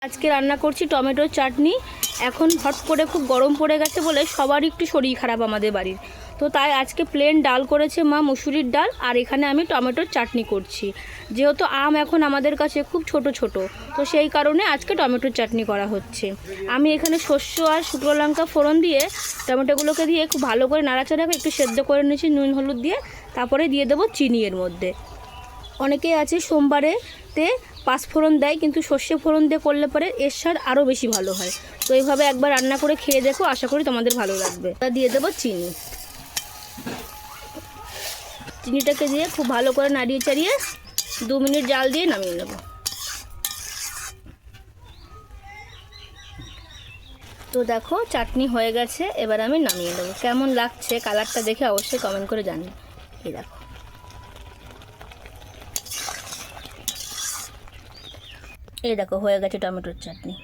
আজকে রান্না করছি টমেটোর চাটনি। এখন হট করে খুব গরম পড়ে গেছে বলে সবারই একটু শরীর খারাপ আমাদের বাড়ির, তো তাই আজকে প্লেন ডাল করেছে মা, মুসুরির ডাল, আর এখানে আমি টমেটোর চাটনি করছি। যেহেতু আম এখন আমাদের কাছে খুব ছোট ছোট, তো সেই কারণে আজকে টমেটোর চাটনি করা হচ্ছে। আমি এখানে শস্য আর শুকনো লঙ্কা ফোড়ন দিয়ে টমেটোগুলোকে দিয়ে খুব ভালো করে নাড়াচাড়া একটু সেদ্ধ করে নিয়েছি নুন হলুদ দিয়ে, তারপরে দিয়ে দেবো চিনি এর মধ্যে। অনেকেই আছে সোমবারেতে পাঁচফোড়ন দেয়, কিন্তু সর্ষে ফোড়ন দিয়ে করলে পরে এর স্বাদ আরও বেশি ভালো হয়। তো এইভাবে একবার রান্না করে খেয়ে দেখো, আশা করি তোমাদের ভালো লাগবে। দিয়ে দেবো চিনি। চিনিটাকে দিয়ে খুব ভালো করে নাড়িয়ে চাড়িয়ে 2 মিনিট জাল দিয়ে নামিয়ে নেব। তো দেখো চাটনি হয়ে গেছে, এবার আমি নামিয়ে নেবো। কেমন লাগছে কালারটা দেখে অবশ্যই কমেন্ট করে জানি। এই দেখো, এই দেখো হয়ে গেছে টমেটোর চাটনি।